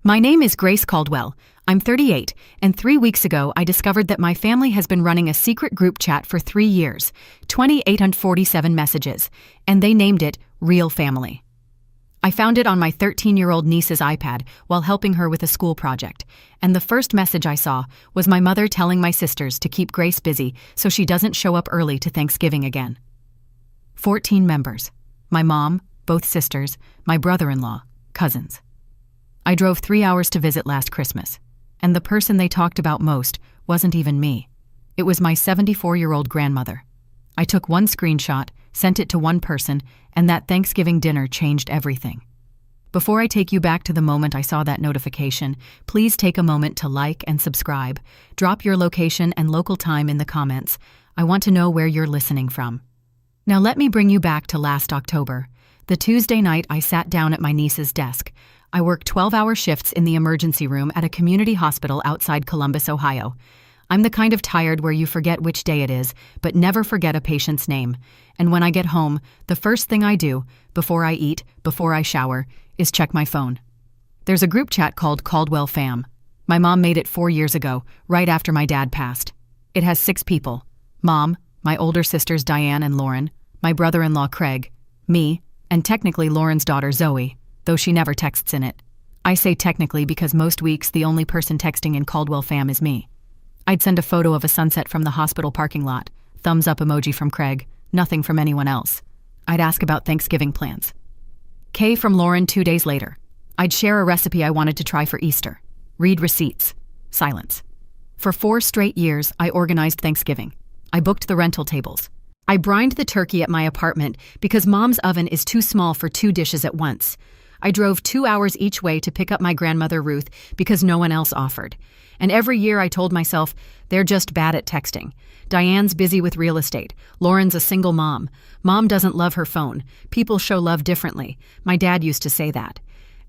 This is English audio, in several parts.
My name is Grace Caldwell. I'm 38, and 3 weeks ago I discovered that my family has been running a secret group chat for 3 years, 2,847 messages, and they named it Real Family. I found it on my 13-year-old niece's iPad while helping her with a school project, and the first message I saw was my mother telling my sisters to keep Grace busy so she doesn't show up early to Thanksgiving again. 14 members. My mom, both sisters, my brother-in-law, cousins. I drove 3 hours to visit last Christmas, and the person they talked about most wasn't even me. It was my 74-year-old grandmother. I took one screenshot, sent it to one person, and that Thanksgiving dinner changed everything. Before I take you back to the moment I saw that notification, please take a moment to like and subscribe. Drop your location and local time in the comments. I want to know where you're listening from. Now let me bring you back to last October. The Tuesday night I sat down at my niece's desk. I work 12-hour shifts in the emergency room at a community hospital outside Columbus, Ohio. I'm the kind of tired where you forget which day it is, but never forget a patient's name. And when I get home, the first thing I do, before I eat, before I shower, is check my phone. There's a group chat called Caldwell Fam. My mom made it 4 years ago, right after my dad passed. It has 6 people. Mom, my older sisters Diane and Lauren, my brother-in-law Craig, me, and technically Lauren's daughter Zoe, though she never texts in it. I say technically because most weeks the only person texting in Caldwell Fam is me. I'd send a photo of a sunset from the hospital parking lot, thumbs up emoji from Craig, nothing from anyone else. I'd ask about Thanksgiving plans. K from Lauren 2 days later. I'd share a recipe I wanted to try for Easter. Read receipts. Silence. For 4 straight years, I organized Thanksgiving. I booked the rental tables. I brined the turkey at my apartment because Mom's oven is too small for 2 dishes at once. I drove 2 hours each way to pick up my grandmother Ruth because no one else offered. And every year I told myself, they're just bad at texting. Diane's busy with real estate. Lauren's a single mom. Mom doesn't love her phone. People show love differently. My dad used to say that.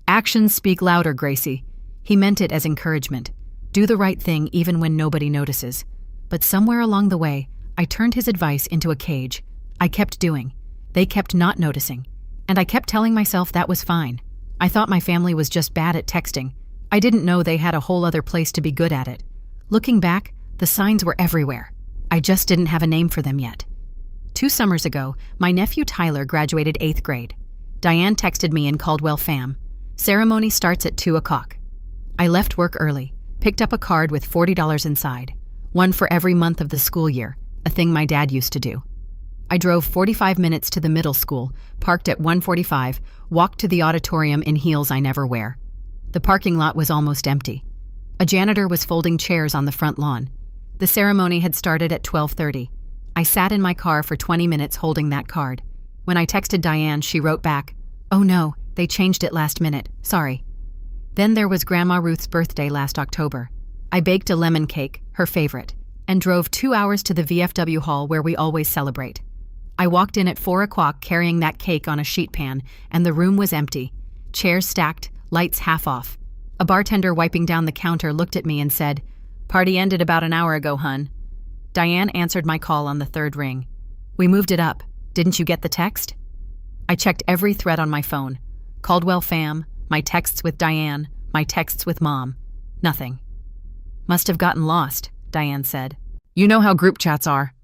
Actions speak louder, Gracie. He meant it as encouragement. Do the right thing even when nobody notices. But somewhere along the way, I turned his advice into a cage. I kept doing. They kept not noticing. And I kept telling myself that was fine. I thought my family was just bad at texting. I didn't know they had a whole other place to be good at it. Looking back, the signs were everywhere. I just didn't have a name for them yet. 2 summers ago, my nephew Tyler graduated 8th grade. Diane texted me in Caldwell Fam. Ceremony starts at 2 o'clock. I left work early, picked up a card with $40 inside. One for every month of the school year, a thing my dad used to do. I drove 45 minutes to the middle school, parked at 1:45, walked to the auditorium in heels I never wear. The parking lot was almost empty. A janitor was folding chairs on the front lawn. The ceremony had started at 12:30. I sat in my car for 20 minutes holding that card. When I texted Diane, she wrote back, "Oh no, they changed it last minute, sorry." Then there was Grandma Ruth's birthday last October. I baked a lemon cake, her favorite, and drove 2 hours to the VFW hall where we always celebrate. I walked in at 4 o'clock carrying that cake on a sheet pan, and the room was empty. Chairs stacked, lights half off. A bartender wiping down the counter looked at me and said, "Party ended about an hour ago, hun." Diane answered my call on the 3rd ring. "We moved it up. Didn't you get the text?" I checked every thread on my phone. Caldwell Fam, my texts with Diane, my texts with Mom. Nothing. "Must have gotten lost," Diane said. "You know how group chats are."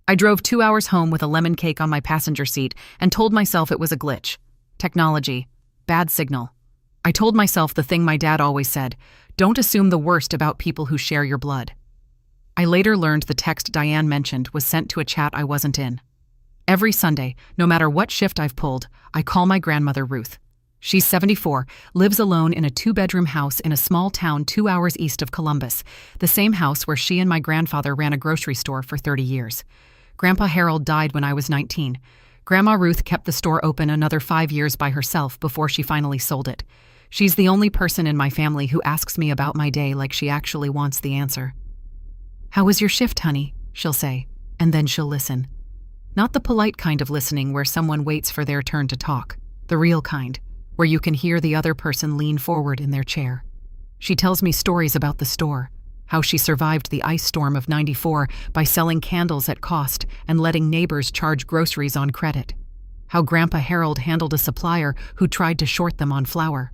I drove 2 hours home with a lemon cake on my passenger seat and told myself it was a glitch. Technology. Bad signal. I told myself the thing my dad always said, don't assume the worst about people who share your blood. I later learned the text Diane mentioned was sent to a chat I wasn't in. Every Sunday, no matter what shift I've pulled, I call my grandmother Ruth. She's 74, lives alone in a 2-bedroom house in a small town 2 hours east of Columbus, the same house where she and my grandfather ran a grocery store for 30 years. Grandpa Harold died when I was 19. Grandma Ruth kept the store open another 5 years by herself before she finally sold it. She's the only person in my family who asks me about my day like she actually wants the answer. "How was your shift, honey?" she'll say, and then she'll listen. Not the polite kind of listening where someone waits for their turn to talk, the real kind, where you can hear the other person lean forward in their chair. She tells me stories about the store, how she survived the ice storm of '94 by selling candles at cost and letting neighbors charge groceries on credit, how Grandpa Harold handled a supplier who tried to short them on flour.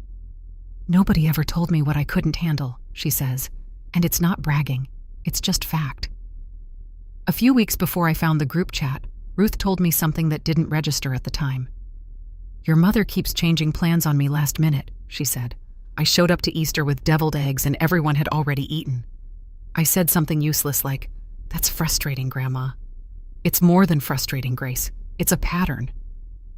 Nobody ever told me what I couldn't handle, she says. And it's not bragging. It's just fact. A few weeks before I found the group chat, Ruth told me something that didn't register at the time. Your mother keeps changing plans on me last minute, she said. I showed up to Easter with deviled eggs and everyone had already eaten. I said something useless like, "That's frustrating, Grandma." It's more than frustrating, Grace. It's a pattern.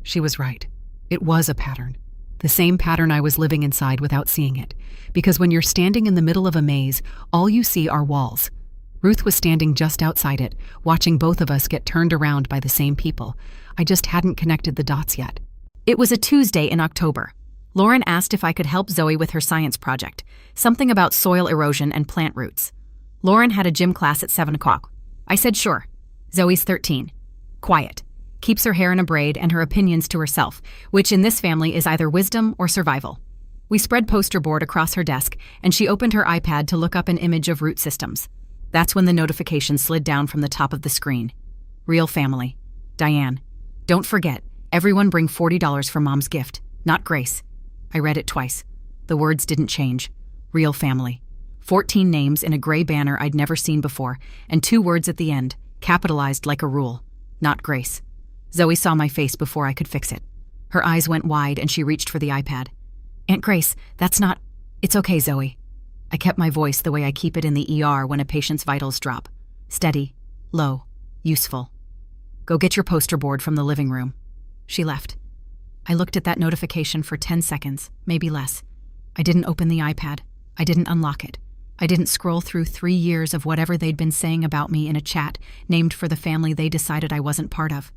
She was right. It was a pattern. The same pattern I was living inside without seeing it. Because when you're standing in the middle of a maze, all you see are walls. Ruth was standing just outside it, watching both of us get turned around by the same people. I just hadn't connected the dots yet. It was a Tuesday in October. Lauren asked if I could help Zoe with her science project, something about soil erosion and plant roots. Lauren had a gym class at 7 o'clock. I said sure. Zoe's 13. Quiet. Keeps her hair in a braid and her opinions to herself, which in this family is either wisdom or survival. We spread poster board across her desk, and she opened her iPad to look up an image of root systems. That's when the notification slid down from the top of the screen. Real family. Diane. Don't forget, everyone bring $40 for Mom's gift, not Grace. I read it twice. The words didn't change. Real family. 14 names in a gray banner I'd never seen before, and 2 words at the end, capitalized like a rule. Not Grace. Zoe saw my face before I could fix it. Her eyes went wide and she reached for the iPad. Aunt Grace, that's not... It's okay, Zoe. I kept my voice the way I keep it in the ER when a patient's vitals drop. Steady, low, useful. Go get your poster board from the living room. She left. I looked at that notification for 10 seconds, maybe less. I didn't open the iPad. I didn't unlock it. I didn't scroll through 3 years of whatever they'd been saying about me in a chat named for the family they decided I wasn't part of.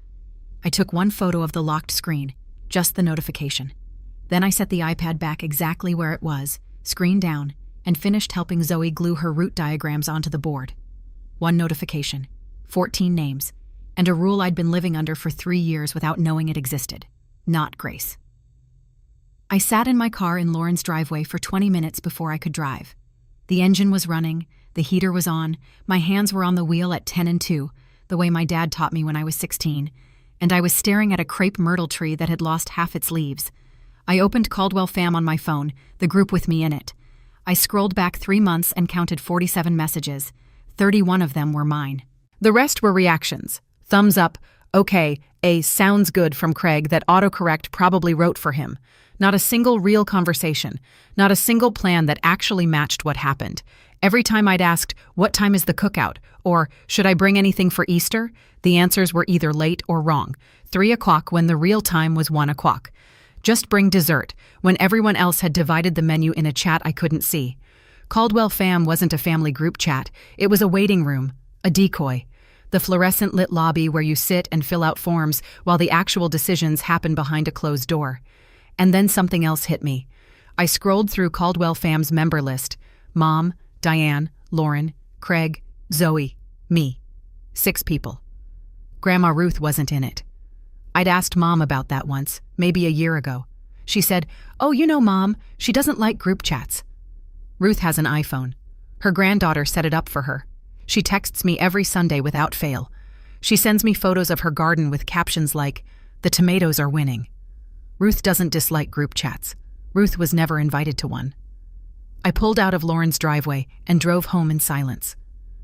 I took one photo of the locked screen, just the notification. Then I set the iPad back exactly where it was, screen down, and finished helping Zoe glue her root diagrams onto the board. 1 notification, 14 names, and a rule I'd been living under for 3 years without knowing it existed. Not Grace. I sat in my car in Lauren's driveway for 20 minutes before I could drive. The engine was running, the heater was on, my hands were on the wheel at 10 and 2, the way my dad taught me when I was 16, and I was staring at a crepe myrtle tree that had lost half its leaves. I opened Caldwell Fam on my phone, the group with me in it. I scrolled back 3 months and counted 47 messages. 31 of them were mine. The rest were reactions. Thumbs up, okay, a sounds good from Craig that autocorrect probably wrote for him. Not a single real conversation. Not a single plan that actually matched what happened. Every time I'd asked, what time is the cookout? Or, should I bring anything for Easter? The answers were either late or wrong. 3 o'clock when the real time was 1 o'clock. Just bring dessert, when everyone else had divided the menu in a chat I couldn't see. Caldwell Fam wasn't a family group chat. It was a waiting room, a decoy. The fluorescent lit lobby where you sit and fill out forms while the actual decisions happen behind a closed door. And then something else hit me. I scrolled through Caldwell Fam's member list. Mom, Diane, Lauren, Craig, Zoe, me. 6 people. Grandma Ruth wasn't in it. I'd asked Mom about that once, maybe a year ago. She said, "Oh, you know, Mom, she doesn't like group chats." Ruth has an iPhone. Her granddaughter set it up for her. She texts me every Sunday without fail. She sends me photos of her garden with captions like, "The tomatoes are winning." Ruth doesn't dislike group chats. Ruth was never invited to one. I pulled out of Lauren's driveway and drove home in silence.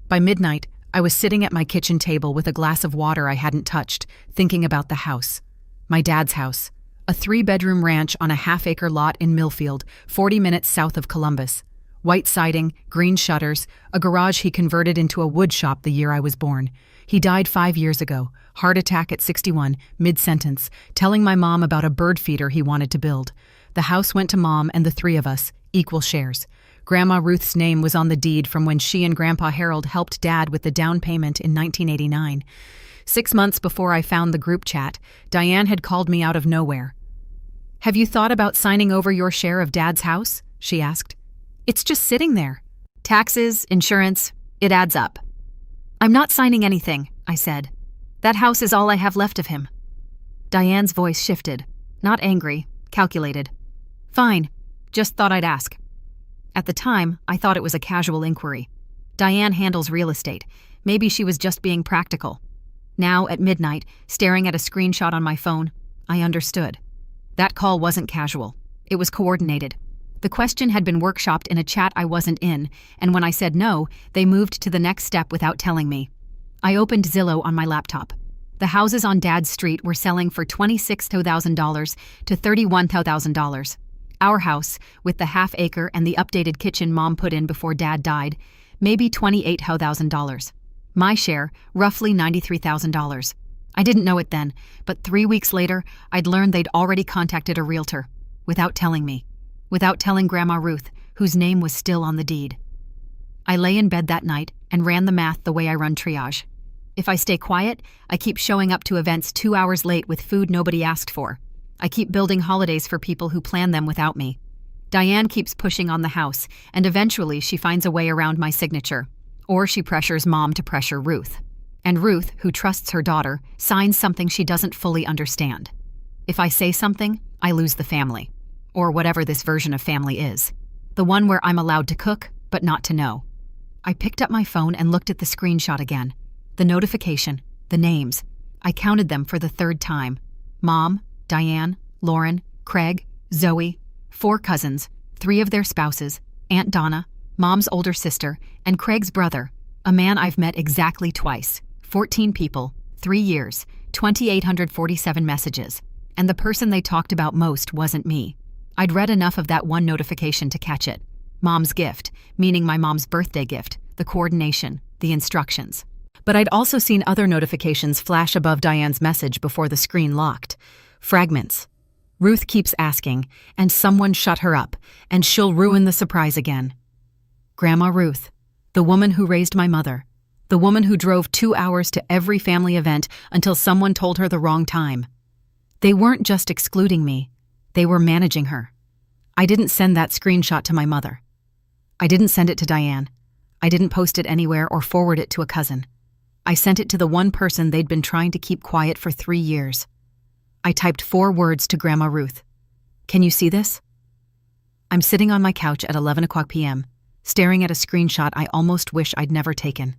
By midnight, I was sitting at my kitchen table with a glass of water I hadn't touched, thinking about the house. My dad's house. A 3-bedroom ranch on a half-acre lot in Millfield, 40 minutes south of Columbus. White siding, green shutters, a garage he converted into a wood shop the year I was born. He died 5 years ago, heart attack at 61, mid-sentence, telling my mom about a bird feeder he wanted to build. The house went to Mom and the 3 of us, equal shares. Grandma Ruth's name was on the deed from when she and Grandpa Harold helped Dad with the down payment in 1989. 6 months before I found the group chat, Diane had called me out of nowhere. "Have you thought about signing over your share of Dad's house?" she asked. "It's just sitting there. Taxes, insurance, it adds up." "I'm not signing anything," I said. "That house is all I have left of him." Diane's voice shifted, not angry, calculated. "Fine, just thought I'd ask." At the time, I thought it was a casual inquiry. Diane handles real estate. Maybe she was just being practical. Now, at midnight, staring at a screenshot on my phone, I understood. That call wasn't casual. It was coordinated. The question had been workshopped in a chat I wasn't in, and when I said no, they moved to the next step without telling me. I opened Zillow on my laptop. The houses on Dad's street were selling for $26,000 to $31,000. Our house, with the half-acre and the updated kitchen Mom put in before Dad died, maybe $28,000. My share, roughly $93,000. I didn't know it then, but 3 weeks later, I'd learned they'd already contacted a realtor, without telling me. Without telling Grandma Ruth, whose name was still on the deed. I lay in bed that night and ran the math the way I run triage. If I stay quiet, I keep showing up to events 2 hours late with food nobody asked for. I keep building holidays for people who plan them without me. Diane keeps pushing on the house, and eventually she finds a way around my signature. Or she pressures Mom to pressure Ruth. And Ruth, who trusts her daughter, signs something she doesn't fully understand. If I say something, I lose the family. Or whatever this version of family is. The one where I'm allowed to cook, but not to know. I picked up my phone and looked at the screenshot again. The notification, the names. I counted them for the third time. Mom, Diane, Lauren, Craig, Zoe, 4 cousins, 3 of their spouses, Aunt Donna, Mom's older sister, and Craig's brother, a man I've met exactly twice. 14 people, 3 years, 2,847 messages. And the person they talked about most wasn't me. I'd read enough of that one notification to catch it. Mom's gift, meaning my mom's birthday gift, the coordination, the instructions. But I'd also seen other notifications flash above Diane's message before the screen locked. Fragments. Ruth keeps asking, and someone shut her up, and she'll ruin the surprise again. Grandma Ruth, the woman who raised my mother, the woman who drove 2 hours to every family event until someone told her the wrong time. They weren't just excluding me. They were managing her. I didn't send that screenshot to my mother. I didn't send it to Diane. I didn't post it anywhere or forward it to a cousin. I sent it to the one person they'd been trying to keep quiet for 3 years. I typed 4 words to Grandma Ruth. Can you see this? I'm sitting on my couch at 11 p.m., staring at a screenshot I almost wish I'd never taken.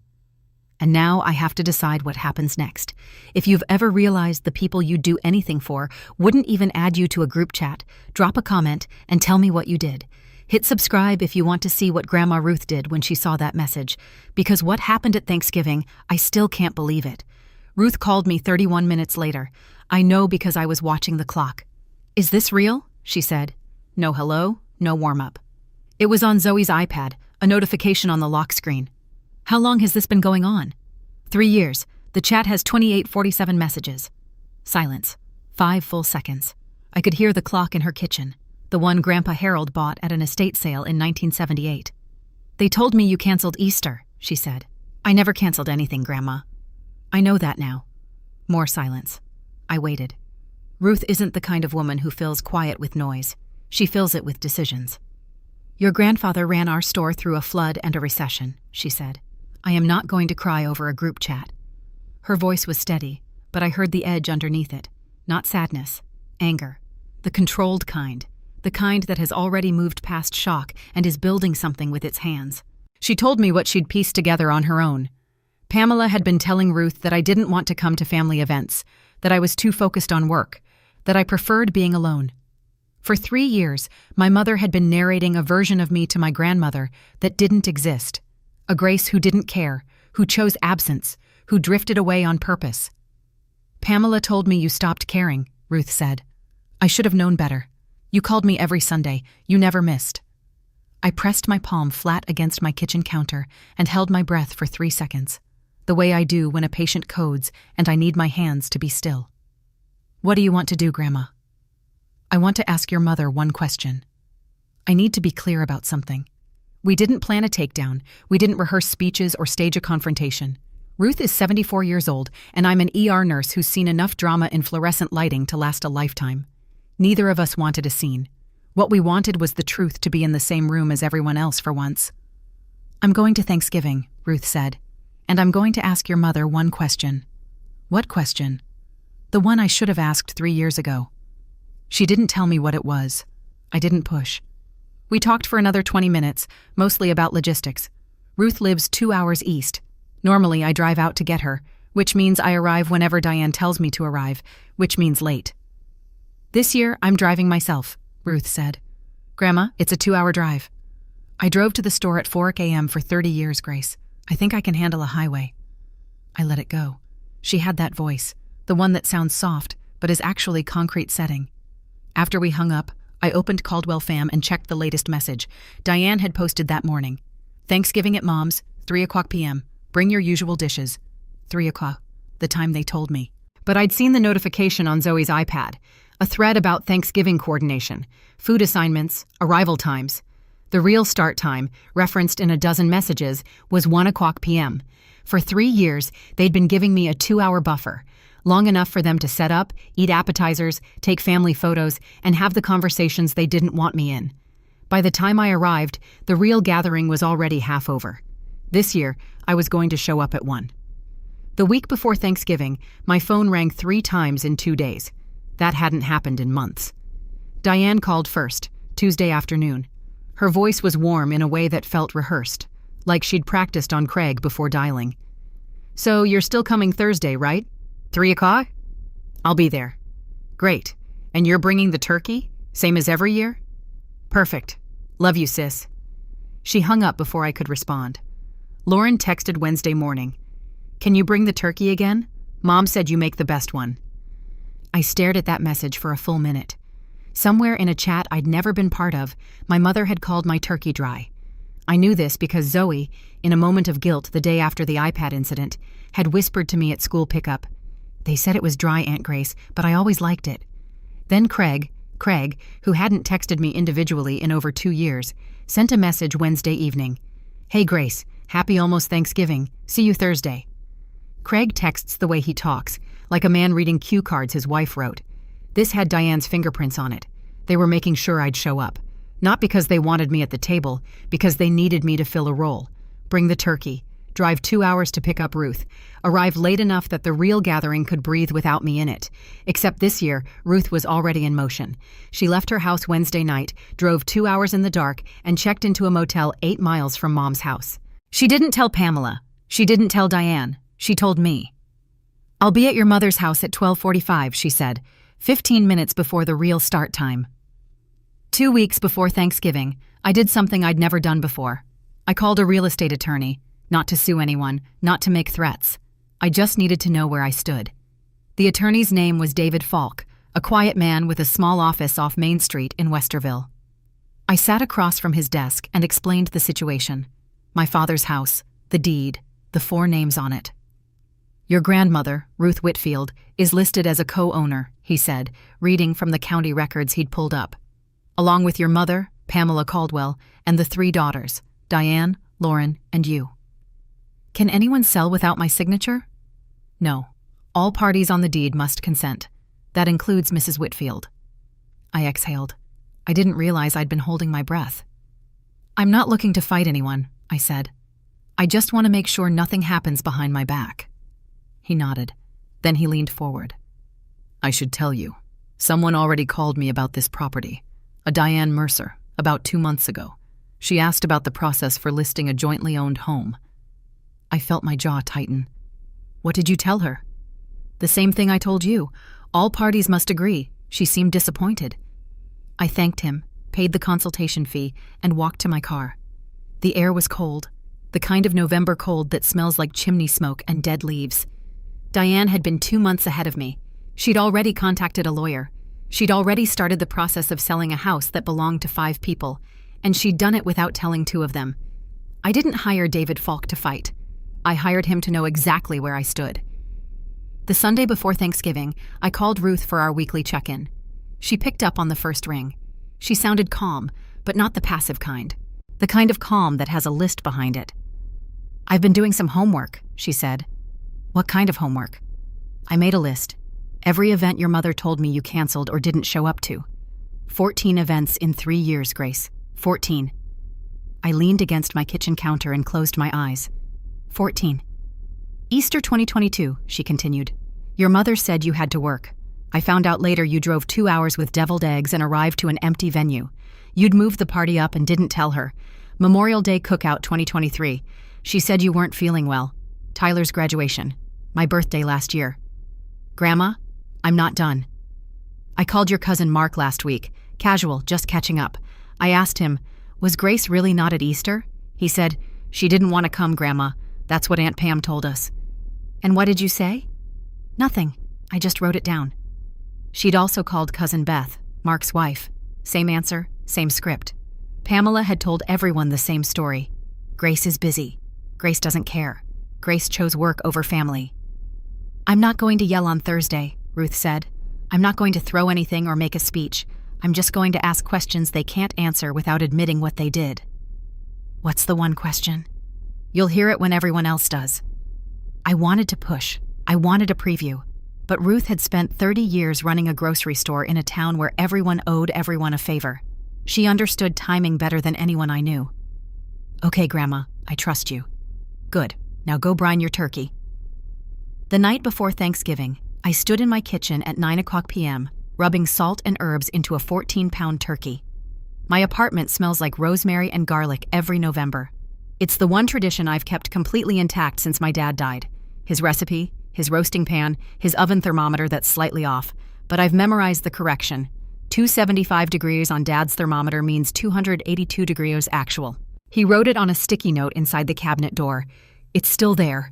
And now I have to decide what happens next. If you've ever realized the people you'd do anything for wouldn't even add you to a group chat, drop a comment and tell me what you did. Hit subscribe if you want to see what Grandma Ruth did when she saw that message. Because what happened at Thanksgiving, I still can't believe it. Ruth called me 31 minutes later. I know because I was watching the clock. Is this real? She said. No hello, no warm-up. It was on Zoe's iPad, a notification on the lock screen. How long has this been going on? 3 years. The chat has 2,847 messages. Silence. 5 full seconds. I could hear the clock in her kitchen, the one Grandpa Harold bought at an estate sale in 1978. They told me you canceled Easter, she said. I never canceled anything, Grandma. I know that now. More silence. I waited. Ruth isn't the kind of woman who fills quiet with noise. She fills it with decisions. Your grandfather ran our store through a flood and a recession, she said. I am not going to cry over a group chat. Her voice was steady, but I heard the edge underneath it. Not sadness, anger. The controlled kind. The kind that has already moved past shock and is building something with its hands. She told me what she'd pieced together on her own. Pamela had been telling Ruth that I didn't want to come to family events, that I was too focused on work, that I preferred being alone. For 3 years, my mother had been narrating a version of me to my grandmother that didn't exist. A Grace who didn't care, who chose absence, who drifted away on purpose. Pamela told me you stopped caring, Ruth said. I should have known better. You called me every Sunday. You never missed. I pressed my palm flat against my kitchen counter and held my breath for 3 seconds, the way I do when a patient codes and I need my hands to be still. What do you want to do, Grandma? I want to ask your mother one question. I need to be clear about something. We didn't plan a takedown. We didn't rehearse speeches or stage a confrontation. Ruth is 74 years old, and I'm an ER nurse who's seen enough drama in fluorescent lighting to last a lifetime. Neither of us wanted a scene. What we wanted was the truth to be in the same room as everyone else for once. I'm going to Thanksgiving, Ruth said, and I'm going to ask your mother one question. What question? The one I should have asked 3 years ago. She didn't tell me what it was. I didn't push. We talked for another 20 minutes, mostly about logistics. Ruth lives 2 hours east. Normally, I drive out to get her, which means I arrive whenever Diane tells me to arrive, which means late. This year, I'm driving myself, Ruth said. Grandma, it's a 2-hour drive. I drove to the store at 4 a.m. for 30 years, Grace. I think I can handle a highway. I let it go. She had that voice, the one that sounds soft, but is actually concrete setting. After we hung up, I opened Caldwell Fam and checked the latest message. Diane had posted that morning. Thanksgiving at Mom's, 3:00 p.m. Bring your usual dishes. 3:00, the time they told me. But I'd seen the notification on Zoe's iPad, a thread about Thanksgiving coordination, food assignments, arrival times. The real start time, referenced in a dozen messages, was 1:00 p.m. For 3 years, they'd been giving me a 2-hour buffer, long enough for them to set up, eat appetizers, take family photos, and have the conversations they didn't want me in. By the time I arrived, the real gathering was already half over. This year, I was going to show up at 1. The week before Thanksgiving, my phone rang 3 times in 2 days. That hadn't happened in months. Diane called first, Tuesday afternoon. Her voice was warm in a way that felt rehearsed, like she'd practiced on Craig before dialing. So you're still coming Thursday, right? 3:00? I'll be there. Great. And you're bringing the turkey? Same as every year? Perfect. Love you, sis. She hung up before I could respond. Lauren texted Wednesday morning. Can you bring the turkey again? Mom said you make the best one. I stared at that message for a full minute. Somewhere in a chat I'd never been part of, my mother had called my turkey dry. I knew this because Zoe, in a moment of guilt the day after the iPad incident, had whispered to me at school pickup, "They said it was dry, Aunt Grace, but I always liked it." Then Craig, who hadn't texted me individually in over 2 years, sent a message Wednesday evening. "Hey Grace, happy almost Thanksgiving. See you Thursday." Craig texts the way he talks, like a man reading cue cards his wife wrote. This had Diane's fingerprints on it. They were making sure I'd show up. Not because they wanted me at the table, because they needed me to fill a role. Bring the turkey, drive 2 hours to pick up Ruth, arrive late enough that the real gathering could breathe without me in it. Except this year, Ruth was already in motion. She left her house Wednesday night, drove 2 hours in the dark, and checked into a motel 8 miles from Mom's house. She didn't tell Pamela. She didn't tell Diane. She told me. "I'll be at your mother's house at 12:45, she said, 15 minutes before the real start time. 2 weeks before Thanksgiving, I did something I'd never done before. I called a real estate attorney, not to sue anyone, not to make threats. I just needed to know where I stood. The attorney's name was David Falk, a quiet man with a small office off Main Street in Westerville. I sat across from his desk and explained the situation. My father's house, the deed, the 4 names on it. "Your grandmother, Ruth Whitfield, is listed as a co-owner," he said, reading from the county records he'd pulled up. "Along with your mother, Pamela Caldwell, and the 3 daughters, Diane, Lauren, and you. Can anyone sell without my signature? No. All parties on the deed must consent. That includes Mrs. Whitfield." I exhaled. I didn't realize I'd been holding my breath. "I'm not looking to fight anyone," I said. "I just want to make sure nothing happens behind my back." He nodded. Then he leaned forward. "I should tell you. Someone already called me about this property. A Diane Mercer, about 2 months ago. She asked about the process for listing a jointly owned home." I felt my jaw tighten. "What did you tell her?" "The same thing I told you. All parties must agree." She seemed disappointed. I thanked him, paid the consultation fee, and walked to my car. The air was cold, the kind of November cold that smells like chimney smoke and dead leaves. Diane had been 2 months ahead of me. She'd already contacted a lawyer. She'd already started the process of selling a house that belonged to 5 people, and she'd done it without telling 2 of them. I didn't hire David Falk to fight. I hired him to know exactly where I stood. The Sunday before Thanksgiving, I called Ruth for our weekly check-in. She picked up on the first ring. She sounded calm, but not the passive kind. The kind of calm that has a list behind it. "I've been doing some homework," she said. "What kind of homework?" I made a list. Every event your mother told me you canceled or didn't show up to. 14 events in 3 years, Grace. 14. I leaned against my kitchen counter and closed my eyes. 14. "Easter 2022, she continued. "Your mother said you had to work. I found out later you drove 2 hours with deviled eggs and arrived to an empty venue. You'd moved the party up and didn't tell her. Memorial Day cookout 2023. She said you weren't feeling well. Tyler's graduation. My birthday last year. Grandma, I'm not done. I called your cousin Mark last week. Casual, just catching up. I asked him, "Was Grace really not at Easter?" He said, "She didn't want to come, Grandma. That's what Aunt Pam told us." "And what did you say?" "Nothing. I just wrote it down." She'd also called Cousin Beth, Mark's wife. Same answer, same script. Pamela had told everyone the same story. Grace is busy. Grace doesn't care. Grace chose work over family. "I'm not going to yell on Thursday," Ruth said. "I'm not going to throw anything or make a speech. I'm just going to ask questions they can't answer without admitting what they did." "What's the one question?" "You'll hear it when everyone else does." I wanted to push. I wanted a preview. But Ruth had spent 30 years running a grocery store in a town where everyone owed everyone a favor. She understood timing better than anyone I knew. "Okay, Grandma, I trust you." "Good. Now go brine your turkey." The night before Thanksgiving, I stood in my kitchen at 9:00 p.m., rubbing salt and herbs into a 14-pound turkey. My apartment smells like rosemary and garlic every November. It's the one tradition I've kept completely intact since my dad died. His recipe, his roasting pan, his oven thermometer that's slightly off, but I've memorized the correction. 275 degrees on Dad's thermometer means 282 degrees actual. He wrote it on a sticky note inside the cabinet door. It's still there.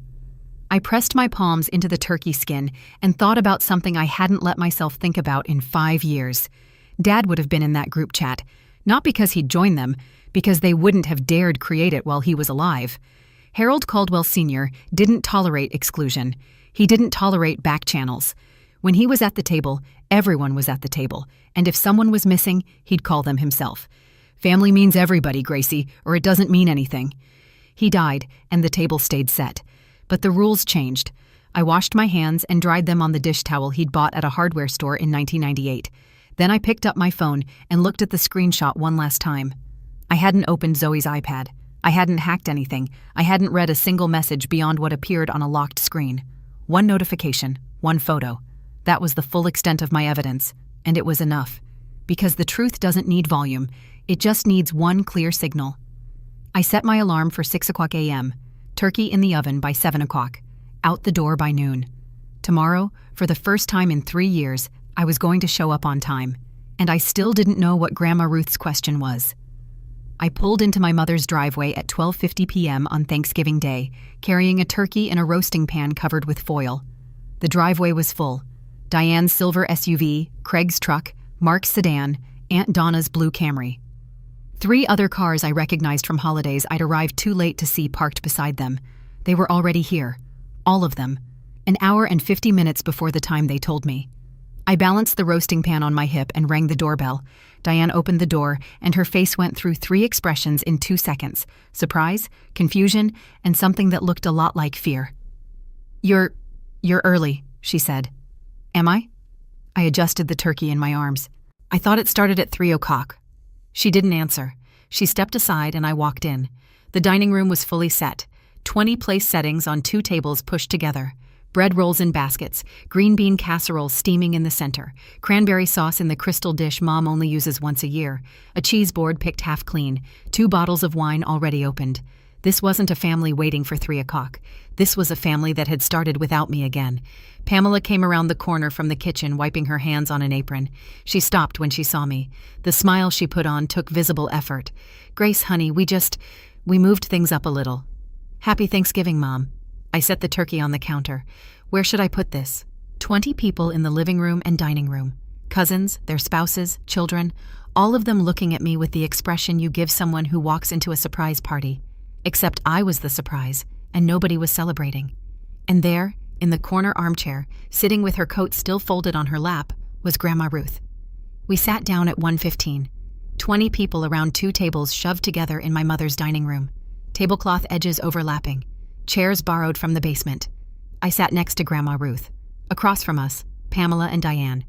I pressed my palms into the turkey skin and thought about something I hadn't let myself think about in 5 years. Dad would have been in that group chat, not because he'd joined them, because they wouldn't have dared create it while he was alive. Harold Caldwell Sr. didn't tolerate exclusion. He didn't tolerate back channels. When he was at the table, everyone was at the table, and if someone was missing, he'd call them himself. "Family means everybody, Gracie, or it doesn't mean anything." He died, and the table stayed set. But the rules changed. I washed my hands and dried them on the dish towel he'd bought at a hardware store in 1998. Then I picked up my phone and looked at the screenshot one last time. I hadn't opened Zoe's iPad. I hadn't hacked anything. I hadn't read a single message beyond what appeared on a locked screen. One notification, one photo. That was the full extent of my evidence, and it was enough. Because the truth doesn't need volume, it just needs one clear signal. I set my alarm for 6:00 a.m., turkey in the oven by 7:00, out the door by noon. Tomorrow, for the first time in 3 years, I was going to show up on time, and I still didn't know what Grandma Ruth's question was. I pulled into my mother's driveway at 12:50 p.m. on Thanksgiving Day, carrying a turkey in a roasting pan covered with foil. The driveway was full. Diane's silver SUV, Craig's truck, Mark's sedan, Aunt Donna's blue Camry. 3 other cars I recognized from holidays I'd arrived too late to see parked beside them. They were already here. All of them. An hour and 50 minutes before the time they told me. I balanced the roasting pan on my hip and rang the doorbell. Diane opened the door, and her face went through 3 expressions in 2 seconds: surprise, confusion, and something that looked a lot like fear. You're early," she said. "Am I?" I adjusted the turkey in my arms. "I thought it started at 3:00. She didn't answer. She stepped aside and I walked in. The dining room was fully set. 20 place settings on 2 tables pushed together. Bread rolls in baskets, green bean casserole steaming in the center, cranberry sauce in the crystal dish Mom only uses once a year, a cheese board picked half clean, 2 bottles of wine already opened. This wasn't a family waiting for 3:00. This was a family that had started without me again. Pamela came around the corner from the kitchen, wiping her hands on an apron. She stopped when she saw me. The smile she put on took visible effort. "Grace, honey, we moved things up a little." "Happy Thanksgiving, Mom." I set the turkey on the counter. "Where should I put this?" 20 people in the living room and dining room. Cousins, their spouses, children, all of them looking at me with the expression you give someone who walks into a surprise party. Except I was the surprise, and nobody was celebrating. And there, in the corner armchair, sitting with her coat still folded on her lap, was Grandma Ruth. We sat down at 1:15. 20 people around 2 tables shoved together in my mother's dining room. Tablecloth edges overlapping. Chairs borrowed from the basement. I sat next to Grandma Ruth. Across from us, Pamela and Diane.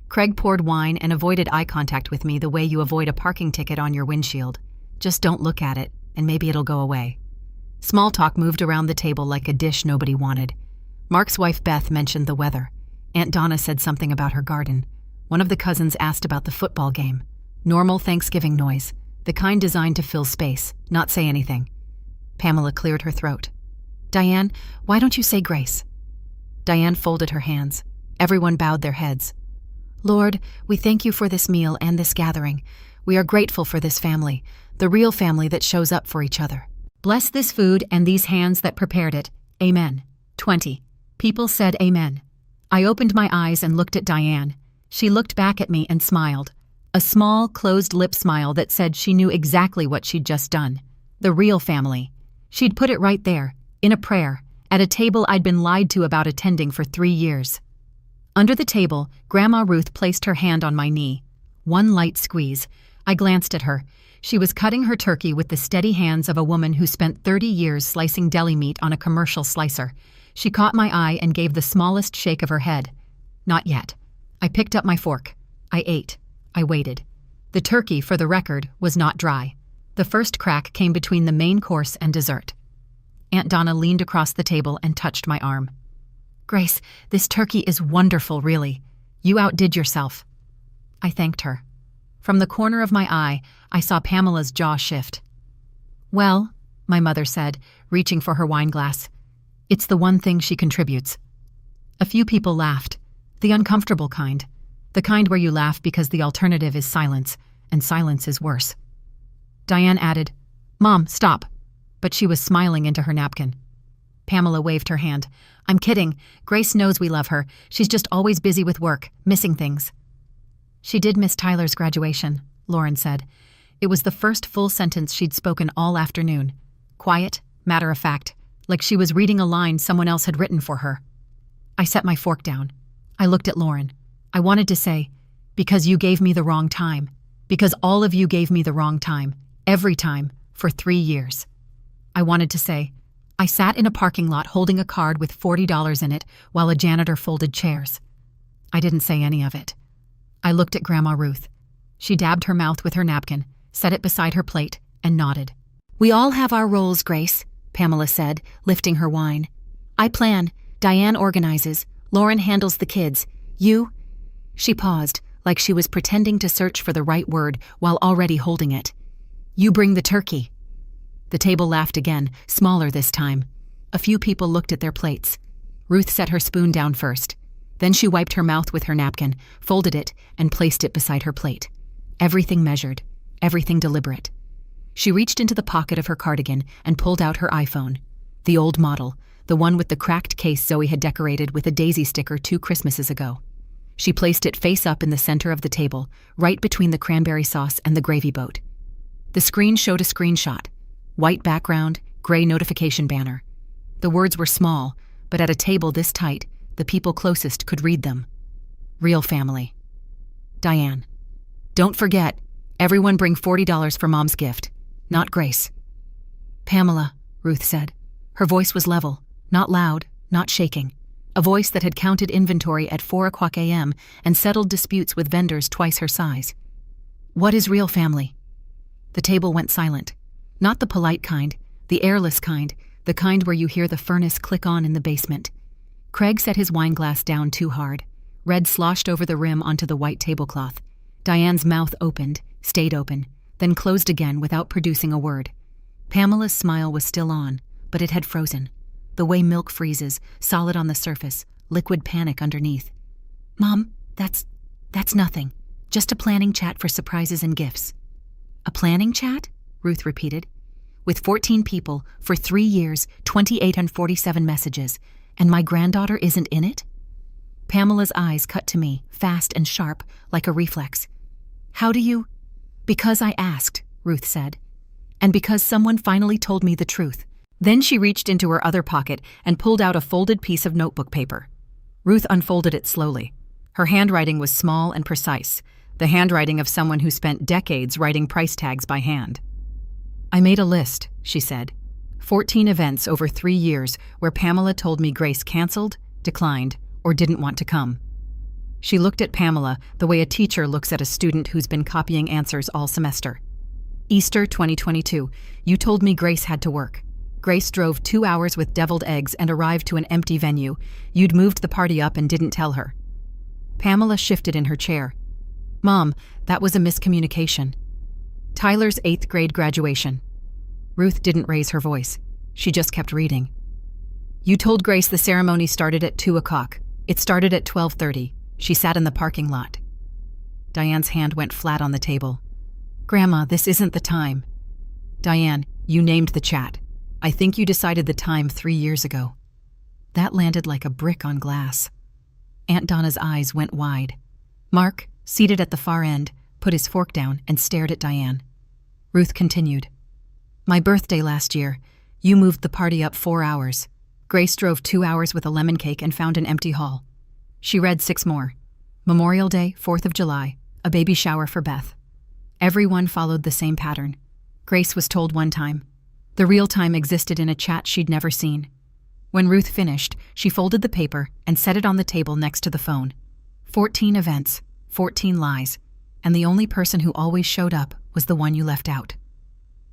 Craig poured wine and avoided eye contact with me the way you avoid a parking ticket on your windshield. Just don't look at it, and maybe it'll go away. Small talk moved around the table like a dish nobody wanted. Mark's wife Beth mentioned the weather. Aunt Donna said something about her garden. One of the cousins asked about the football game. Normal Thanksgiving noise, the kind designed to fill space, not say anything. Pamela cleared her throat. "Diane, why don't you say grace?" Diane folded her hands. Everyone bowed their heads. "Lord, we thank you for this meal and this gathering. We are grateful for this family, the real family that shows up for each other. Bless this food and these hands that prepared it. Amen. 20. People said amen. I opened my eyes and looked at Diane. She looked back at me and smiled. A small, closed-lip smile that said she knew exactly what she'd just done. The real family. She'd put it right there, in a prayer, at a table I'd been lied to about attending for 3 years. Under the table, Grandma Ruth placed her hand on my knee. One light squeeze. I glanced at her. She was cutting her turkey with the steady hands of a woman who spent 30 years slicing deli meat on a commercial slicer. She caught my eye and gave the smallest shake of her head. Not yet. I picked up my fork. I ate. I waited. The turkey, for the record, was not dry. The first crack came between the main course and dessert. Aunt Donna leaned across the table and touched my arm. Grace, this turkey is wonderful, really. You outdid yourself. I thanked her. From the corner of my eye, I saw Pamela's jaw shift. Well, my mother said, reaching for her wine glass, it's the one thing she contributes. A few people laughed. The uncomfortable kind. The kind where you laugh because the alternative is silence, and silence is worse. Diane added, Mom, stop. But she was smiling into her napkin. Pamela waved her hand. I'm kidding. Grace knows we love her. She's just always busy with work, missing things. She did miss Tyler's graduation, Lauren said. It was the first full sentence she'd spoken all afternoon. Quiet, matter of fact, like she was reading a line someone else had written for her. I set my fork down. I looked at Lauren. I wanted to say, because you gave me the wrong time. Because all of you gave me the wrong time. Every time, for 3 years. I wanted to say, I sat in a parking lot holding a card with $40 in it while a janitor folded chairs. I didn't say any of it. I looked at Grandma Ruth. She dabbed her mouth with her napkin, set it beside her plate, and nodded. We all have our roles, Grace, Pamela said, lifting her wine. I plan, Diane organizes, Lauren handles the kids. You? She paused, like she was pretending to search for the right word while already holding it. You bring the turkey. The table laughed again, smaller this time. A few people looked at their plates. Ruth set her spoon down first. Then she wiped her mouth with her napkin, folded it, and placed it beside her plate. Everything measured, everything deliberate. She reached into the pocket of her cardigan and pulled out her iPhone. The old model, the one with the cracked case Zoe had decorated with a daisy sticker 2 Christmases ago. She placed it face up in the center of the table, right between the cranberry sauce and the gravy boat. The screen showed a screenshot. White background, gray notification banner. The words were small, but at a table this tight, the people closest could read them. Real family. Diane. Don't forget, everyone bring $40 for Mom's gift. Not Grace. Pamela, Ruth said. Her voice was level, not loud, not shaking. A voice that had counted inventory at 4:00 a.m. and settled disputes with vendors twice her size. What is real family? The table went silent. Not the polite kind, the airless kind, the kind where you hear the furnace click on in the basement. Craig set his wine glass down too hard. Red sloshed over the rim onto the white tablecloth. Diane's mouth opened, stayed open, then closed again without producing a word. Pamela's smile was still on, but it had frozen. The way milk freezes, solid on the surface, liquid panic underneath. Mom, that's nothing. Just a planning chat for surprises and gifts. A planning chat? Ruth repeated. With 14 people, for 3 years, 2,847 messages, and my granddaughter isn't in it? Pamela's eyes cut to me, fast and sharp, like a reflex. How do you? Because I asked, Ruth said. And because someone finally told me the truth. Then she reached into her other pocket and pulled out a folded piece of notebook paper. Ruth unfolded it slowly. Her handwriting was small and precise, the handwriting of someone who spent decades writing price tags by hand. I made a list, she said. 14 events over 3 years where Pamela told me Grace canceled, declined, or didn't want to come. She looked at Pamela the way a teacher looks at a student who's been copying answers all semester. Easter 2022, you told me Grace had to work. Grace drove 2 hours with deviled eggs and arrived to an empty venue. You'd moved the party up and didn't tell her. Pamela shifted in her chair. Mom, that was a miscommunication. Tyler's 8th grade graduation. Ruth didn't raise her voice. She just kept reading. You told Grace the ceremony started at 2:00. It started at 12:30. She sat in the parking lot. Diane's hand went flat on the table. Grandma, this isn't the time. Diane, you named the chat. I think you decided the time 3 years ago. That landed like a brick on glass. Aunt Donna's eyes went wide. Mark, seated at the far end, put his fork down and stared at Diane. Ruth continued. My birthday last year, you moved the party up 4 hours. Grace drove 2 hours with a lemon cake and found an empty hall. She read 6 more. Memorial Day, 4th of July, a baby shower for Beth. Everyone followed the same pattern. Grace was told one time. The real time existed in a chat she'd never seen. When Ruth finished, she folded the paper and set it on the table next to the phone. 14 events, 14 lies, and the only person who always showed up was the one you left out.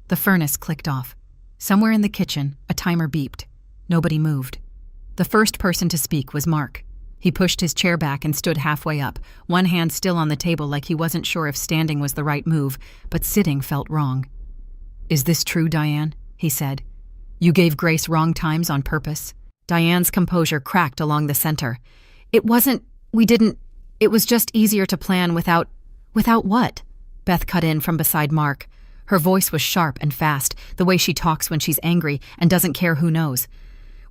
The furnace clicked off. Somewhere in the kitchen, a timer beeped. Nobody moved. The first person to speak was Mark. He pushed his chair back and stood halfway up, one hand still on the table like he wasn't sure if standing was the right move, but sitting felt wrong. Is this true, Diane? He said. You gave Grace wrong times on purpose? Diane's composure cracked along the center. It was just easier to plan without what? Beth cut in from beside Mark. Her voice was sharp and fast, the way she talks when she's angry and doesn't care who knows.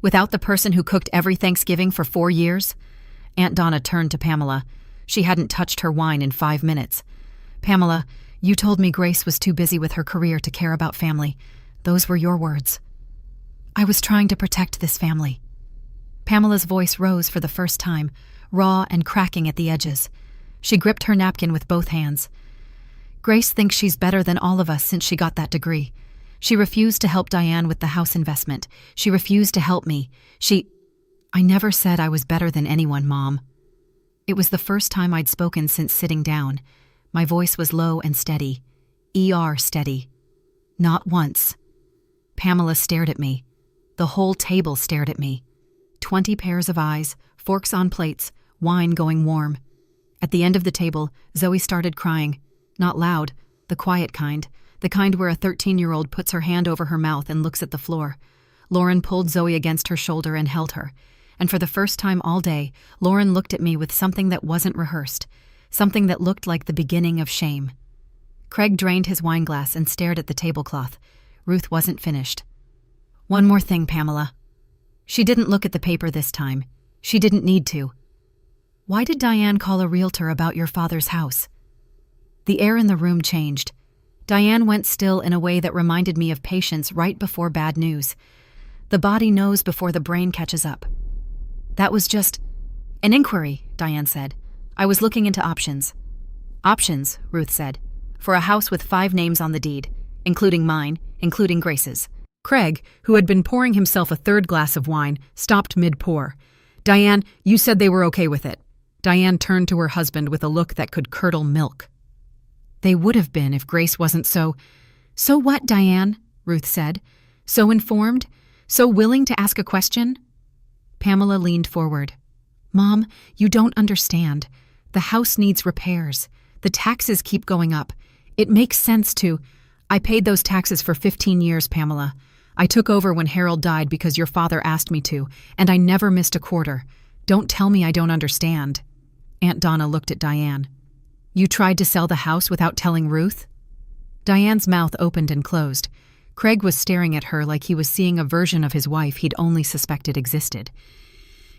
Without the person who cooked every Thanksgiving for 4 years? Aunt Donna turned to Pamela. She hadn't touched her wine in 5 minutes. Pamela, you told me Grace was too busy with her career to care about family. Those were your words. I was trying to protect this family. Pamela's voice rose for the first time, raw and cracking at the edges. She gripped her napkin with both hands. Grace thinks she's better than all of us since she got that degree. She refused to help Diane with the house investment. She refused to help me. I never said I was better than anyone, Mom. It was the first time I'd spoken since sitting down. My voice was low and steady. ER steady. Not once. Pamela stared at me. The whole table stared at me. 20 pairs of eyes, forks on plates, wine going warm. At the end of the table, Zoe started crying. Not loud, the quiet kind, the kind where a 13-year-old puts her hand over her mouth and looks at the floor. Lauren pulled Zoe against her shoulder and held her. And for the first time all day, Lauren looked at me with something that wasn't rehearsed, something that looked like the beginning of shame. Craig drained his wineglass and stared at the tablecloth. Ruth wasn't finished. One more thing, Pamela. She didn't look at the paper this time. She didn't need to. Why did Diane call a realtor about your father's house? The air in the room changed. Diane went still in a way that reminded me of patience right before bad news. The body knows before the brain catches up. That was just an inquiry, Diane said. I was looking into options. Options, Ruth said, for a house with 5 names on the deed, including mine, including Grace's. Craig, who had been pouring himself a 3rd glass of wine, stopped mid-pour. Diane, you said they were okay with it. Diane turned to her husband with a look that could curdle milk. They would have been if Grace wasn't so... So what, Diane? Ruth said. So informed? So willing to ask a question? Pamela leaned forward. Mom, you don't understand. The house needs repairs. The taxes keep going up. It makes sense to... I paid those taxes for 15 years, Pamela. I took over when Harold died because your father asked me to, and I never missed a quarter. Don't tell me I don't understand. Aunt Donna looked at Diane. You tried to sell the house without telling Ruth? Diane's mouth opened and closed. Craig was staring at her like he was seeing a version of his wife he'd only suspected existed.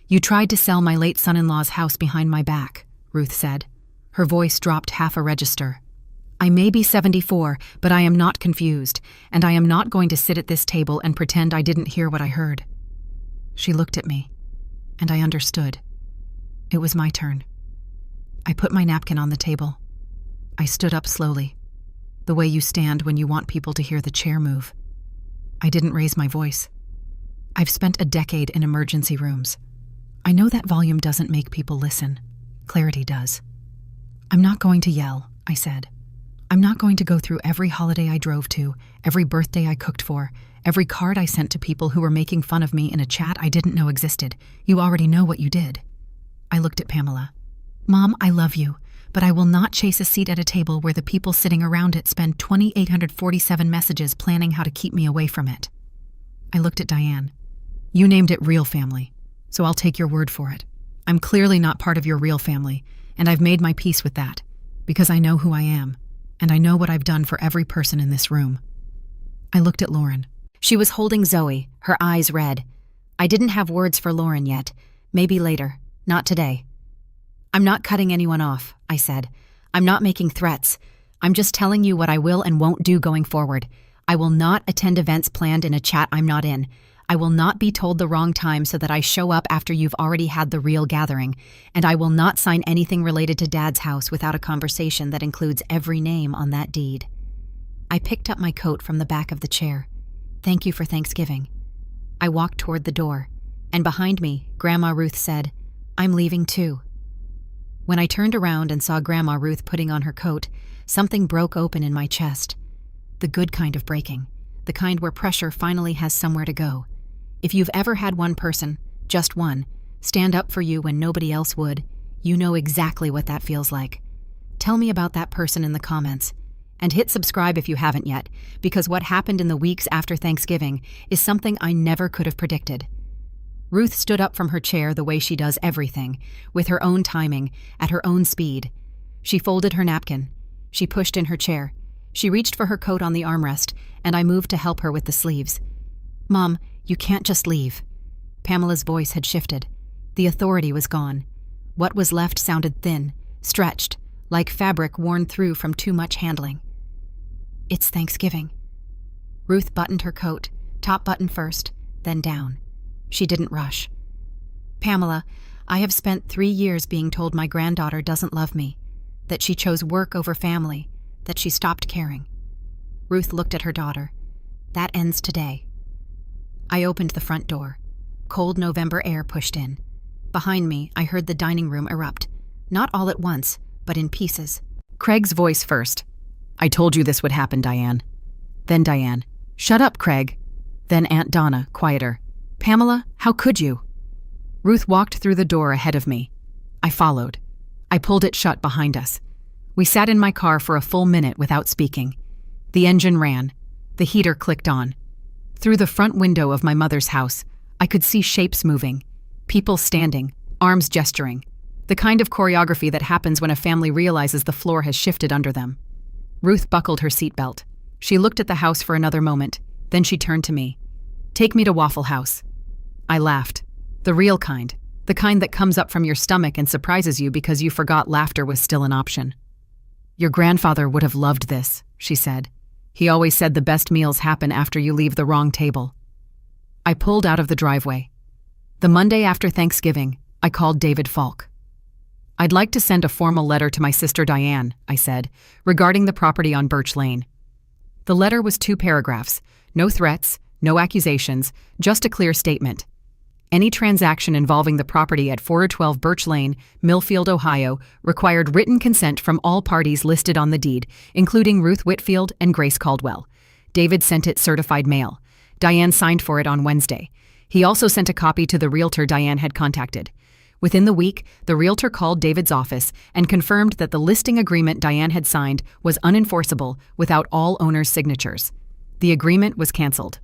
You tried to sell my late son-in-law's house behind my back, Ruth said. Her voice dropped half a register. I may be 74, but I am not confused, and I am not going to sit at this table and pretend I didn't hear what I heard. She looked at me, and I understood. It was my turn. I put my napkin on the table. I stood up slowly, the way you stand when you want people to hear the chair move. I didn't raise my voice. I've spent a decade in emergency rooms. I know that volume doesn't make people listen. Clarity does. I'm not going to yell, I said. I'm not going to go through every holiday I drove to, every birthday I cooked for, every card I sent to people who were making fun of me in a chat I didn't know existed. You already know what you did. I looked at Pamela. Mom, I love you, but I will not chase a seat at a table where the people sitting around it spend 2,847 messages planning how to keep me away from it. I looked at Diane. You named it real family, so I'll take your word for it. I'm clearly not part of your real family, and I've made my peace with that, because I know who I am. And I know what I've done for every person in this room. I looked at Lauren. She was holding Zoe, her eyes red. I didn't have words for Lauren yet. Maybe later. Not today. I'm not cutting anyone off, I said. I'm not making threats. I'm just telling you what I will and won't do going forward. I will not attend events planned in a chat I'm not in. I will not be told the wrong time so that I show up after you've already had the real gathering. And I will not sign anything related to Dad's house without a conversation that includes every name on that deed. I picked up my coat from the back of the chair. Thank you for Thanksgiving. I walked toward the door, and behind me, Grandma Ruth said, I'm leaving too. When I turned around and saw Grandma Ruth putting on her coat, something broke open in my chest. The good kind of breaking, the kind where pressure finally has somewhere to go. If you've ever had one person, just one, stand up for you when nobody else would, you know exactly what that feels like. Tell me about that person in the comments. And hit subscribe if you haven't yet, because what happened in the weeks after Thanksgiving is something I never could have predicted. Ruth stood up from her chair the way she does everything, with her own timing, at her own speed. She folded her napkin. She pushed in her chair. She reached for her coat on the armrest, and I moved to help her with the sleeves. Mom, you can't just leave. Pamela's voice had shifted. The authority was gone. What was left sounded thin, stretched, like fabric worn through from too much handling. It's Thanksgiving. Ruth buttoned her coat, top button first, then down. She didn't rush. Pamela, I have spent 3 years being told my granddaughter doesn't love me, that she chose work over family, that she stopped caring. Ruth looked at her daughter. That ends today. I opened the front door. Cold November air pushed in. Behind me, I heard the dining room erupt. Not all at once, but in pieces. Craig's voice first. I told you this would happen, Diane. Then Diane. Shut up, Craig. Then Aunt Donna, quieter. Pamela, how could you? Ruth walked through the door ahead of me. I followed. I pulled it shut behind us. We sat in my car for a full minute without speaking. The engine ran. The heater clicked on. Through the front window of my mother's house, I could see shapes moving, people standing, arms gesturing, the kind of choreography that happens when a family realizes the floor has shifted under them. Ruth buckled her seatbelt. She looked at the house for another moment, then she turned to me. Take me to Waffle House. I laughed. The real kind, the kind that comes up from your stomach and surprises you because you forgot laughter was still an option. Your grandfather would have loved this, she said. He always said the best meals happen after you leave the wrong table. I pulled out of the driveway. The Monday after Thanksgiving, I called David Falk. I'd like to send a formal letter to my sister Diane, I said, regarding the property on Birch Lane. The letter was 2 paragraphs, no threats, no accusations, just a clear statement. Any transaction involving the property at 412 Birch Lane, Millfield, Ohio, required written consent from all parties listed on the deed, including Ruth Whitfield and Grace Caldwell. David sent it certified mail. Diane signed for it on Wednesday. He also sent a copy to the realtor Diane had contacted. Within the week, the realtor called David's office and confirmed that the listing agreement Diane had signed was unenforceable without all owners' signatures. The agreement was canceled.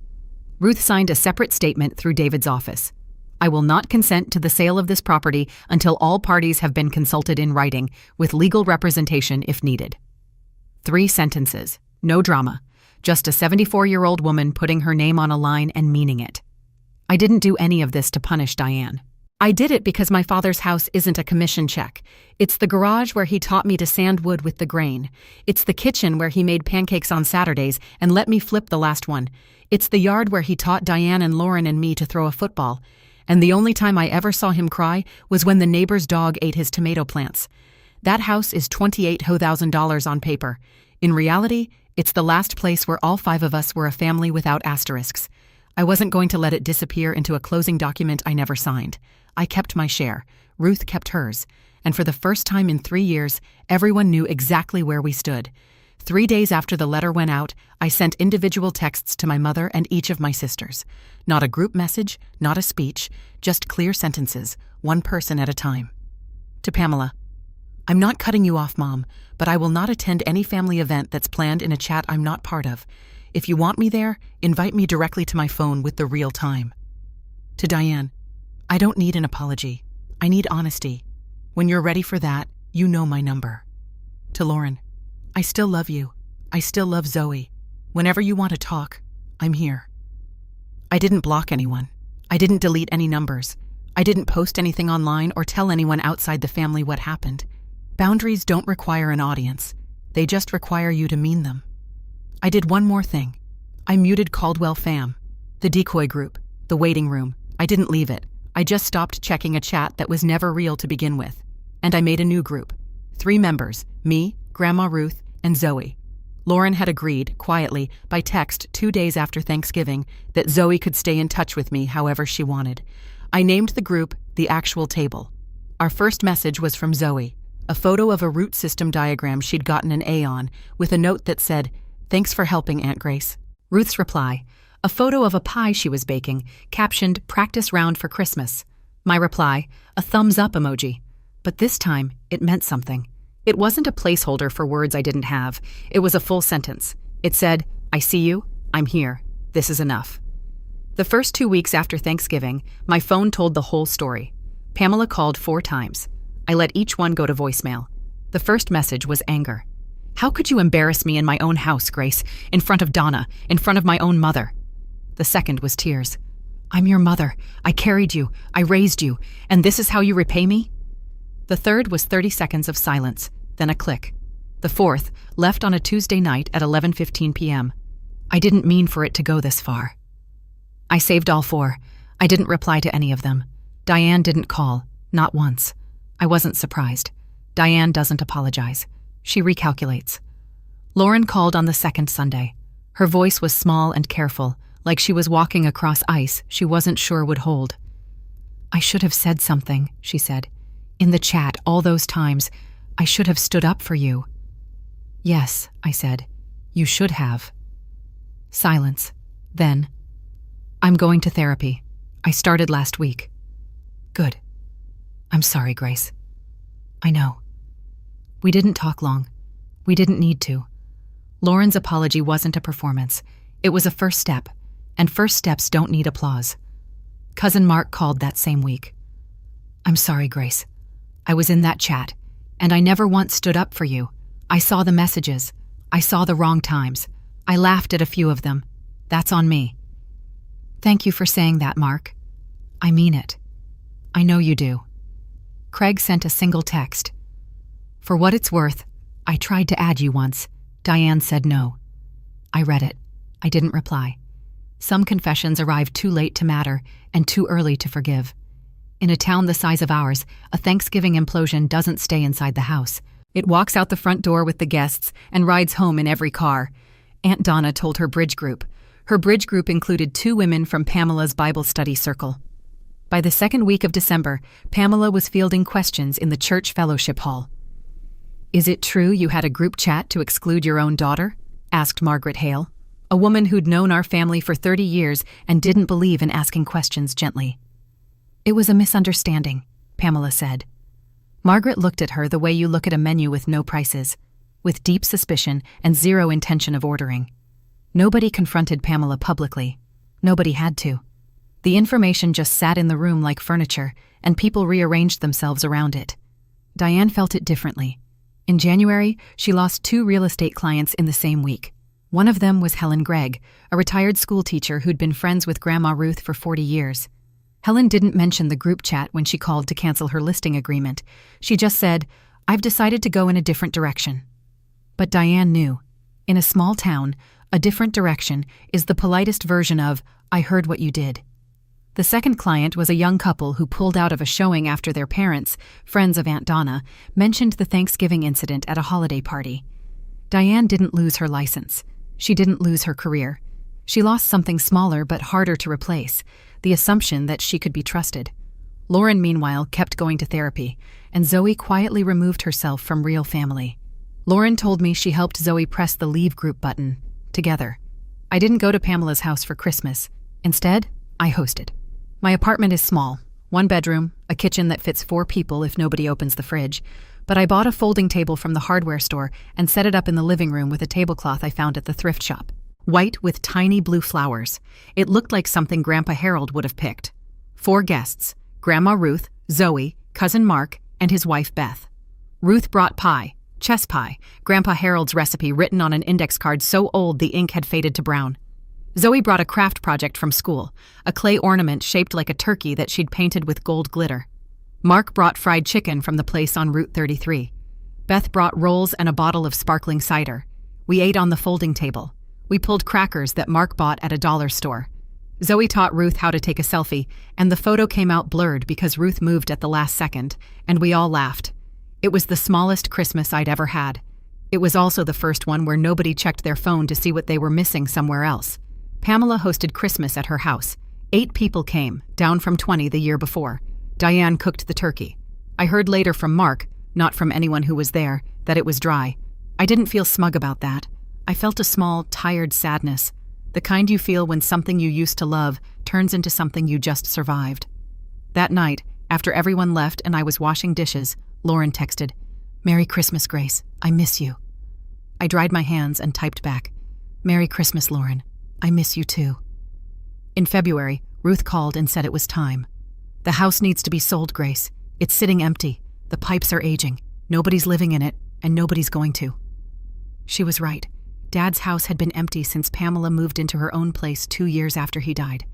Ruth signed a separate statement through David's office. I will not consent to the sale of this property until all parties have been consulted in writing, with legal representation if needed. 3 sentences, no drama, just a 74-year-old woman putting her name on a line and meaning it. I didn't do any of this to punish Diane. I did it because my father's house isn't a commission check. It's the garage where he taught me to sand wood with the grain. It's the kitchen where he made pancakes on Saturdays and let me flip the last one. It's the yard where he taught Diane and Lauren and me to throw a football. And the only time I ever saw him cry was when the neighbor's dog ate his tomato plants. That house is $28,000 on paper. In reality, it's the last place where all 5 of us were a family without asterisks. I wasn't going to let it disappear into a closing document I never signed. I kept my share. Ruth kept hers. And for the first time in 3 years, everyone knew exactly where we stood. 3 days after the letter went out, I sent individual texts to my mother and each of my sisters. Not a group message, not a speech, just clear sentences, one person at a time. To Pamela, I'm not cutting you off, Mom, but I will not attend any family event that's planned in a chat I'm not part of. If you want me there, invite me directly to my phone with the real time. To Diane, I don't need an apology. I need honesty. When you're ready for that, you know my number. To Lauren, I still love you. I still love Zoe. Whenever you want to talk, I'm here. I didn't block anyone. I didn't delete any numbers. I didn't post anything online or tell anyone outside the family what happened. Boundaries don't require an audience. They just require you to mean them. I did one more thing. I muted Caldwell Fam, the decoy group, the waiting room. I didn't leave it. I just stopped checking a chat that was never real to begin with. And I made a new group. 3 members, me, Grandma Ruth, and Zoe. Lauren had agreed, quietly, by text 2 days after Thanksgiving, that Zoe could stay in touch with me however she wanted. I named the group The Actual Table. Our first message was from Zoe, a photo of a root system diagram she'd gotten an A on, with a note that said, "Thanks for helping, Aunt Grace." Ruth's reply, a photo of a pie she was baking, captioned, "Practice round for Christmas." My reply, a thumbs up emoji. But this time, it meant something. It wasn't a placeholder for words I didn't have. It was a full sentence. It said, "I see you. I'm here. This is enough." The first 2 weeks after Thanksgiving, my phone told the whole story. Pamela called 4 times. I let each one go to voicemail. The first message was anger. "How could you embarrass me in my own house, Grace, in front of Donna, in front of my own mother?" The second was tears. "I'm your mother. I carried you. I raised you. And this is how you repay me?" The third was 30 seconds of silence, then a click. The fourth, left on a Tuesday night at 11:15 p.m. I didn't mean for it to go this far. I saved all 4. I didn't reply to any of them. Diane didn't call, not once. I wasn't surprised. Diane doesn't apologize. She recalculates. Lauren called on the second Sunday. Her voice was small and careful, like she was walking across ice she wasn't sure would hold. "I should have said something," she said. "In the chat all those times, I should have stood up for you." "Yes," I said. "You should have." Silence. Then, "I'm going to therapy. I started last week." "Good. I'm sorry, Grace." "I know." We didn't talk long. We didn't need to. Lauren's apology wasn't a performance. It was a first step, and first steps don't need applause. Cousin Mark called that same week. "I'm sorry, Grace. I was in that chat, and I never once stood up for you. I saw the messages. I saw the wrong times. I laughed at a few of them. That's on me." "Thank you for saying that, Mark. I mean it. I know you do." Craig sent a single text. "For what it's worth, I tried to add you once. Diane said no." I read it. I didn't reply. Some confessions arrive too late to matter and too early to forgive. In a town the size of ours, a Thanksgiving implosion doesn't stay inside the house. It walks out the front door with the guests and rides home in every car. Aunt Donna told her bridge group. Her bridge group included 2 women from Pamela's Bible study circle. By the second week of December, Pamela was fielding questions in the church fellowship hall. "Is it true you had a group chat to exclude your own daughter?" asked Margaret Hale, a woman who'd known our family for 30 years and didn't believe in asking questions gently. "It was a misunderstanding," Pamela said. Margaret looked at her the way you look at a menu with no prices, with deep suspicion and zero intention of ordering. Nobody confronted Pamela publicly. Nobody had to. The information just sat in the room like furniture, and people rearranged themselves around it. Diane felt it differently. In January, she lost 2 real estate clients in the same week. One of them was Helen Gregg, a retired school teacher who'd been friends with Grandma Ruth for 40 years. Helen didn't mention the group chat when she called to cancel her listing agreement. She just said, "I've decided to go in a different direction." But Diane knew. In a small town, a different direction is the politest version of, "I heard what you did." The second client was a young couple who pulled out of a showing after their parents, friends of Aunt Donna, mentioned the Thanksgiving incident at a holiday party. Diane didn't lose her license. She didn't lose her career. She lost something smaller but harder to replace, the assumption that she could be trusted. Lauren, meanwhile, kept going to therapy, and Zoe quietly removed herself from real family. Lauren told me she helped Zoe press the leave group button, together. I didn't go to Pamela's house for Christmas. Instead, I hosted. My apartment is small, 1 bedroom, a kitchen that fits 4 people if nobody opens the fridge, but I bought a folding table from the hardware store and set it up in the living room with a tablecloth I found at the thrift shop. White with tiny blue flowers. It looked like something Grandpa Harold would have picked. 4 guests, Grandma Ruth, Zoe, Cousin Mark, and his wife Beth. Ruth brought pie, Chess pie, Grandpa Harold's recipe written on an index card so old the ink had faded to brown. Zoe brought a craft project from school, a clay ornament shaped like a turkey that she'd painted with gold glitter. Mark brought fried chicken from the place on Route 33. Beth brought rolls and a bottle of sparkling cider. We ate on the folding table. We pulled crackers that Mark bought at a dollar store. Zoe taught Ruth how to take a selfie, and the photo came out blurred because Ruth moved at the last second, and we all laughed. It was the smallest Christmas I'd ever had. It was also the first one where nobody checked their phone to see what they were missing somewhere else. Pamela hosted Christmas at her house. 8 people came, down from 20 the year before. Diane cooked the turkey. I heard later from Mark, not from anyone who was there, that it was dry. I didn't feel smug about that. I felt a small, tired sadness, the kind you feel when something you used to love turns into something you just survived. That night, after everyone left and I was washing dishes, Lauren texted, "Merry Christmas, Grace. I miss you." I dried my hands and typed back, "Merry Christmas, Lauren. I miss you too." In February, Ruth called and said it was time. "The house needs to be sold, Grace. It's sitting empty. The pipes are aging. Nobody's living in it, and nobody's going to." She was right. Dad's house had been empty since Pamela moved into her own place 2 years after he died.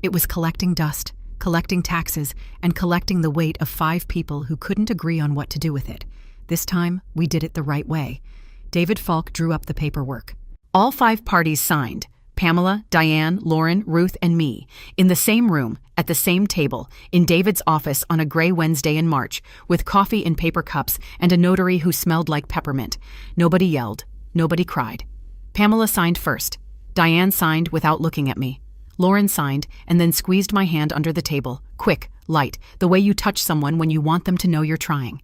It was collecting dust, collecting taxes, and collecting the weight of 5 people who couldn't agree on what to do with it. This time, we did it the right way. David Falk drew up the paperwork. All 5 parties signed. Pamela, Diane, Lauren, Ruth, and me, in the same room, at the same table, in David's office on a gray Wednesday in March, with coffee in paper cups and a notary who smelled like peppermint. Nobody yelled. Nobody cried. Pamela signed first. Diane signed without looking at me. Lauren signed and then squeezed my hand under the table, quick, light, the way you touch someone when you want them to know you're trying.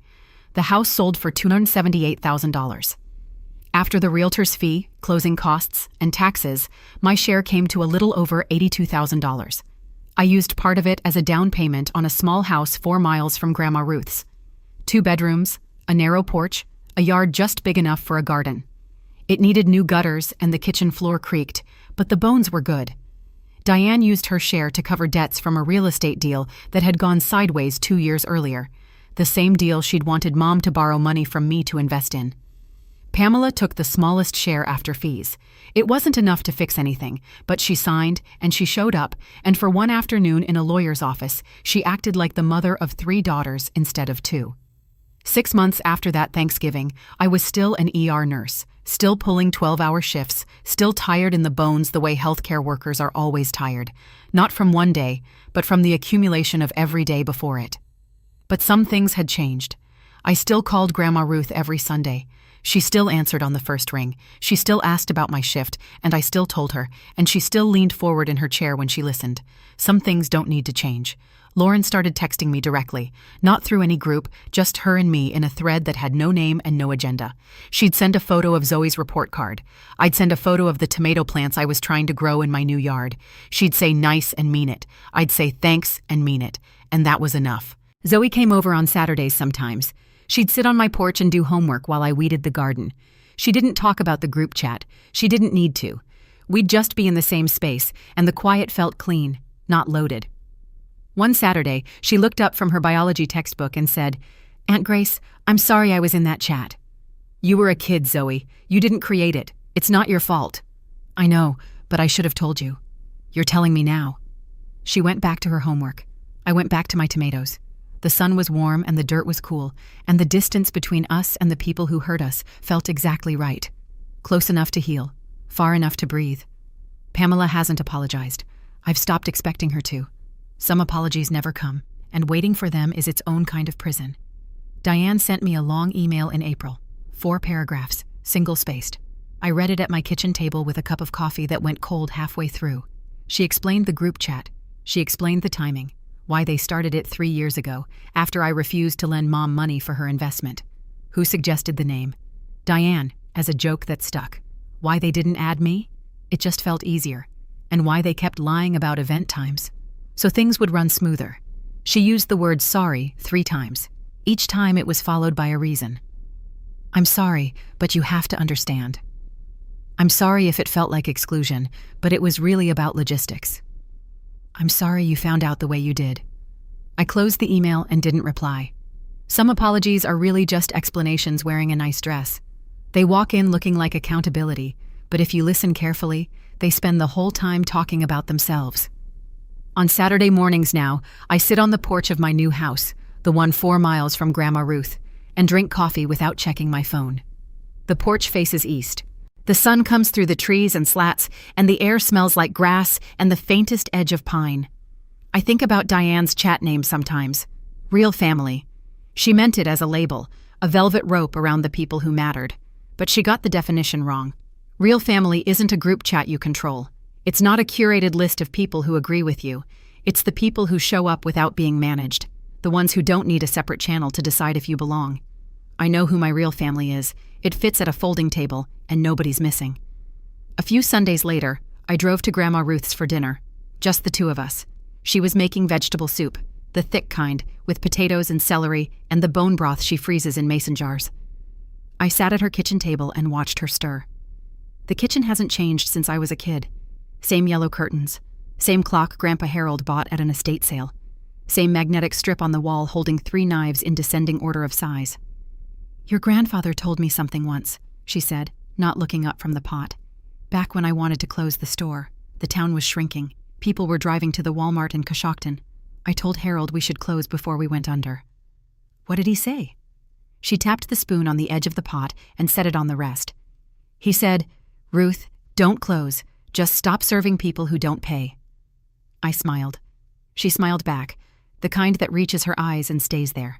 The house sold for $278,000. After the realtor's fee, closing costs, and taxes, my share came to a little over $82,000. I used part of it as a down payment on a small house 4 miles from Grandma Ruth's. 2 bedrooms, a narrow porch, a yard just big enough for a garden. It needed new gutters and the kitchen floor creaked, but the bones were good. Diane used her share to cover debts from a real estate deal that had gone sideways 2 years earlier, the same deal she'd wanted Mom to borrow money from me to invest in. Pamela took the smallest share after fees. It wasn't enough to fix anything, but she signed and she showed up, and for one afternoon in a lawyer's office, she acted like the mother of 3 daughters instead of 2. 6 months after that Thanksgiving, I was still an ER nurse, still pulling 12-hour shifts, still tired in the bones the way healthcare workers are always tired, not from one day, but from the accumulation of every day before it. But some things had changed. I still called Grandma Ruth every Sunday. She still answered on the first ring. She still asked about my shift, and I still told her, and she still leaned forward in her chair when she listened. Some things don't need to change. Lauren started texting me directly, not through any group, just her and me in a thread that had no name and no agenda. She'd send a photo of Zoe's report card. I'd send a photo of the tomato plants I was trying to grow in my new yard. She'd say nice and mean it. I'd say thanks and mean it. And that was enough. Zoe came over on Saturdays sometimes. She'd sit on my porch and do homework while I weeded the garden. She didn't talk about the group chat. She didn't need to. We'd just be in the same space, and the quiet felt clean, not loaded. One Saturday, she looked up from her biology textbook and said, "Aunt Grace, I'm sorry I was in that chat." "You were a kid, Zoe. You didn't create it. It's not your fault." "I know, but I should have told you." "You're telling me now." She went back to her homework. I went back to my tomatoes. The sun was warm and the dirt was cool, and the distance between us and the people who hurt us felt exactly right. Close enough to heal, far enough to breathe. Pamela hasn't apologized. I've stopped expecting her to. Some apologies never come, and waiting for them is its own kind of prison. Diane sent me a long email in April, 4 paragraphs, single-spaced. I read it at my kitchen table with a cup of coffee that went cold halfway through. She explained the group chat. She explained the timing. Why they started it 3 years ago, after I refused to lend Mom money for her investment. Who suggested the name? Diane, as a joke that stuck. Why they didn't add me? It just felt easier. And why they kept lying about event times. So things would run smoother. She used the word sorry 3 times. Each time it was followed by a reason. "I'm sorry, but you have to understand." I'm sorry if it felt like exclusion, but it was really about logistics. "I'm sorry you found out the way you did." I closed the email and didn't reply. Some apologies are really just explanations wearing a nice dress. They walk in looking like accountability, but if you listen carefully, they spend the whole time talking about themselves. On Saturday mornings now, I sit on the porch of my new house, the one 4 miles from Grandma Ruth, and drink coffee without checking my phone. The porch faces east. The sun comes through the trees and slats, and the air smells like grass and the faintest edge of pine. I think about Diane's chat name sometimes. Real family. She meant it as a label, a velvet rope around the people who mattered. But she got the definition wrong. Real family isn't a group chat you control. It's not a curated list of people who agree with you. It's the people who show up without being managed, the ones who don't need a separate channel to decide if you belong. I know who my real family is. It fits at a folding table, and nobody's missing. A few Sundays later, I drove to Grandma Ruth's for dinner. Just the two of us. She was making vegetable soup, the thick kind, with potatoes and celery and the bone broth she freezes in mason jars. I sat at her kitchen table and watched her stir. The kitchen hasn't changed since I was a kid. Same yellow curtains. Same clock Grandpa Harold bought at an estate sale. Same magnetic strip on the wall holding 3 knives in descending order of size. "Your grandfather told me something once," she said, not looking up from the pot. "Back when I wanted to close the store, the town was shrinking. People were driving to the Walmart in Coshocton. I told Harold we should close before we went under." "What did he say?" She tapped the spoon on the edge of the pot and set it on the rest. "He said, 'Ruth, don't close. Just stop serving people who don't pay.'" I smiled. She smiled back, the kind that reaches her eyes and stays there.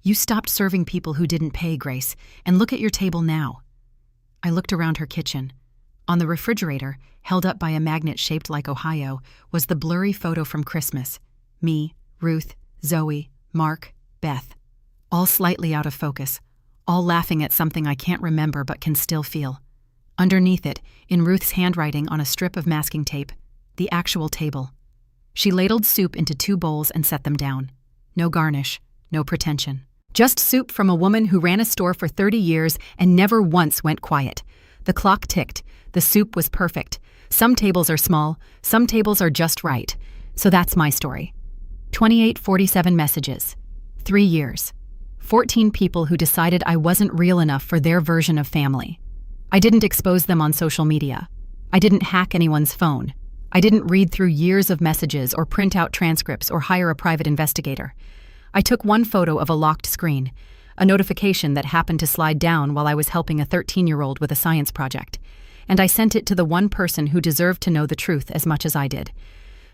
"You stopped serving people who didn't pay, Grace, and look at your table now." I looked around her kitchen. On the refrigerator, held up by a magnet shaped like Ohio, was the blurry photo from Christmas. Me, Ruth, Zoe, Mark, Beth. All slightly out of focus, all laughing at something I can't remember but can still feel. Underneath it, in Ruth's handwriting on a strip of masking tape, the actual table. She ladled soup into 2 bowls and set them down. No garnish, no pretension. Just soup from a woman who ran a store for 30 years and never once went quiet. The clock ticked. The soup was perfect. Some tables are small, some tables are just right. So that's my story. 2847 messages. 3 years. 14 people who decided I wasn't real enough for their version of family. I didn't expose them on social media. I didn't hack anyone's phone. I didn't read through years of messages or print out transcripts or hire a private investigator. I took one photo of a locked screen, a notification that happened to slide down while I was helping a 13-year-old with a science project, and I sent it to the one person who deserved to know the truth as much as I did.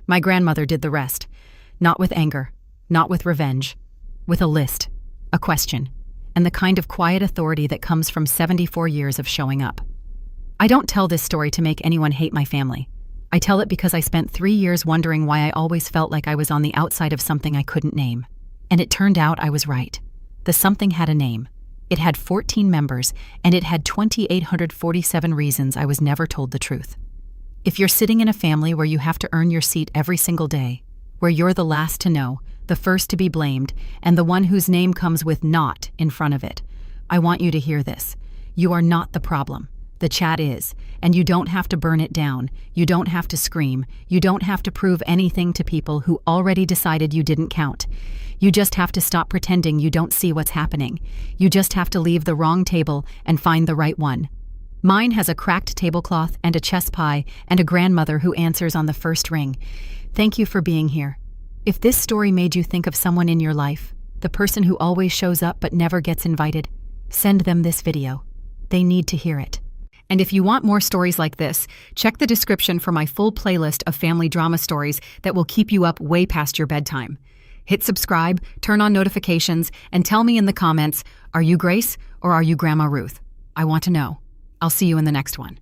My grandmother did the rest, not with anger, not with revenge, with a list, a question, and the kind of quiet authority that comes from 74 years of showing up. I don't tell this story to make anyone hate my family. I tell it because I spent 3 years wondering why I always felt like I was on the outside of something I couldn't name. And it turned out I was right. The something had a name. It had 14 members, and it had 2,847 reasons I was never told the truth. If you're sitting in a family where you have to earn your seat every single day, where you're the last to know, the first to be blamed, and the one whose name comes with "not" in front of it, I want you to hear this. You are not the problem. The chat is, and you don't have to burn it down. You don't have to scream. You don't have to prove anything to people who already decided you didn't count. You just have to stop pretending you don't see what's happening. You just have to leave the wrong table and find the right one. Mine has a cracked tablecloth and a chess pie and a grandmother who answers on the first ring. Thank you for being here. If this story made you think of someone in your life, the person who always shows up but never gets invited, send them this video. They need to hear it. And if you want more stories like this, check the description for my full playlist of family drama stories that will keep you up way past your bedtime. Hit subscribe, turn on notifications, and tell me in the comments, are you Grace or are you Grandma Ruth? I want to know. I'll see you in the next one.